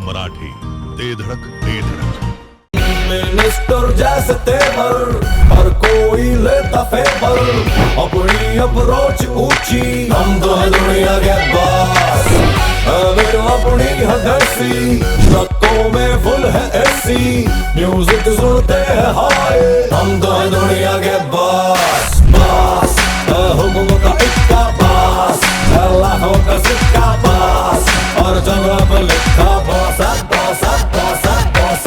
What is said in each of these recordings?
मराठी, ते धड़क ते धड़क। मिनिस्टर जैसे तेवर, हर कोई लेता फेवर, अपनी अप्रोच ऊंची, हम तो है दुनिया के बॉस, हमें तो अपनी है देसी, ट्रकों में फुल है एसी, म्यूजिक सुनते हैं हाय, हम तो है दुनिया के बॉस, बॉस, हुक्म का इक्का बॉस, लाखों का सिक्का बॉस, और जगह पर लिखा बॉस, बॉस, बॉस, बॉस।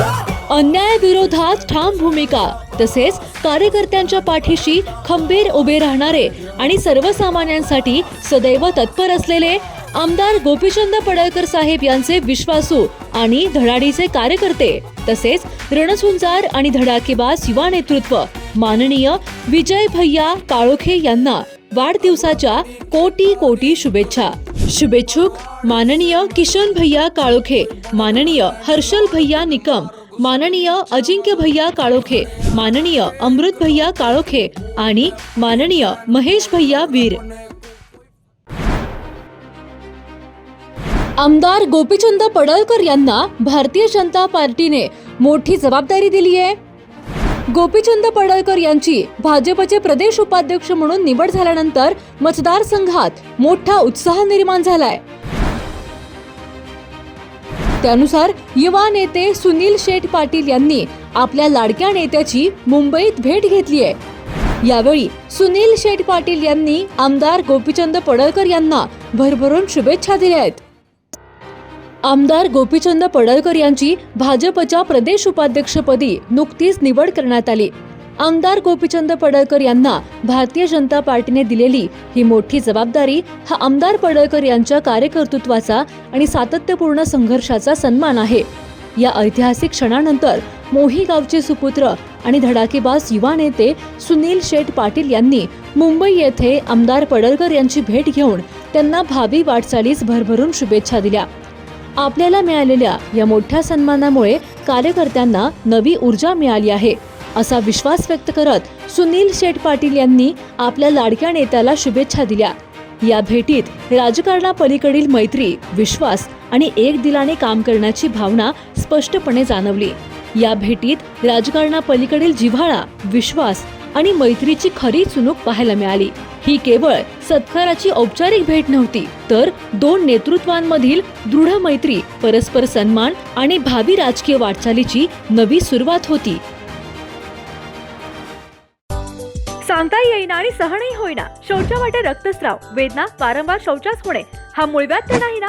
अन्यायाविरोधात ठाम भूमिका तसेच कार्यकर्त्यांच्या पाठीशी खंबीर उभे राहणारे आणि सर्वसामान्यांसाठी सदैव तत्पर असलेले आमदार गोपीचंद पडळकर साहेब यांचे विश्वासू आणि धडाडीचे कार्यकर्ते तसेच रणझुंजार आणि धडाकेबाज युवा नेतृत्व माननीय विजय भैया काळोखे यांना वाढदिवसाच्या कोटी कोटी शुभेच्छा। शुभेच्छुक माननीय किशन भैया काळोखे, माननीय हर्षल भैया निकम, माननीय अजिंक्य भैया काळोखे, माननीय अमृत भैया काळोखे आणि माननीय महेश भैया वीर। आमदार गोपीचंद पडळकर यांना भारतीय जनता पार्टीने मोठी जबाबदारी दिली आहे। गोपीचंद पडळकर यांची भाजपचे प्रदेश उपाध्यक्ष म्हणून निवड झाल्यानंतर मतदारसंघात मोठा उत्साह निर्माण झालाय। त्यानुसार युवा नेते सुनील शेठ पाटील यांनी आपल्या लाडक्या नेत्याची मुंबईत भेट घेतली आहे। यावेळी सुनील शेठ पाटील यांनी आमदार गोपीचंद पडळकर यांना भरभरून शुभेच्छा दिल्या आहेत। आमदार गोपीचंद पडळकर यांची भाजपच्या प्रदेश उपाध्यक्षपदी नुकतीच निवड करण्यात आली। आमदार गोपीचंद पडळकर यांना भारतीय जनता पार्टीने दिलेली ही मोठी जबाबदारी हा आमदार पडळकर यांच्या कार्यकर्तृत्वाचा आणि सातत्यपूर्ण संघर्षाचा सन्मान आहे। या ऐतिहासिक क्षणानंतर मोही गावचे सुपुत्र आणि धडाकेबाज युवा नेते सुनील शेठ पाटील यांनी मुंबई येथे आमदार पडळकर यांची भेट घेऊन त्यांना भावी वाटचालीस भरभरून शुभेच्छा दिल्या। आपल्याला मिळालेल्या या मोठ्या सन्मानामुळे कार्यकर्त्यांना नवी ऊर्जा मिळाली आहे असा विश्वास व्यक्त करत सुनील शेठ पाटील यांनी आपल्या लाडक्या नेत्याला शुभेच्छा दिल्या। या भेटीत राजकारणापलीकडील मैत्री, विश्वास आणि एक दिलाने काम करण्याची भावना स्पष्टपणे जाणवली। या भेटीत राजकारणापलीकडील जिव्हाळा, विश्वास आणि मैत्रीची खरी चुणूक पाहायला मिळाली। ही केवळ सत्काराची औपचारिक भेट नव्हती, तर दोन नेतृत्वांमधील दृढ मैत्री, परस्पर सन्मान आणि भावी राजकीय वाटचालीची नवी सुरुवात होती। सांगता येईना आणि सहनही होईना, शौचा वाटे रक्तस्राव, वेदना, वारंवार शौचास होणे हा मूळव्याध नाही ना?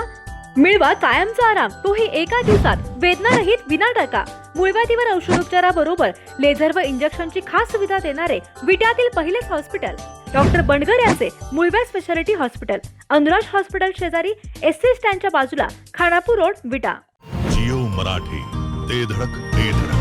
मिळवा कायमचा आराम, तोही एका दिवसात, वेदनारहित विना टाका। मूळव्याधीवर औषधोपचाराबरोबर लेझर व इंजेक्शनची खास सुविधा देणारे विट्यातील पहिलेच हॉस्पिटल डॉक्टर बंडगर यांचे मूळव्याध स्पेशालिटी हॉस्पिटल, अनुराज हॉस्पिटल शेजारी एससी स्टँडच्या बाजूला, खानापूर रोड, विटा। जियो मराठी, ते धड़क ते धड़क।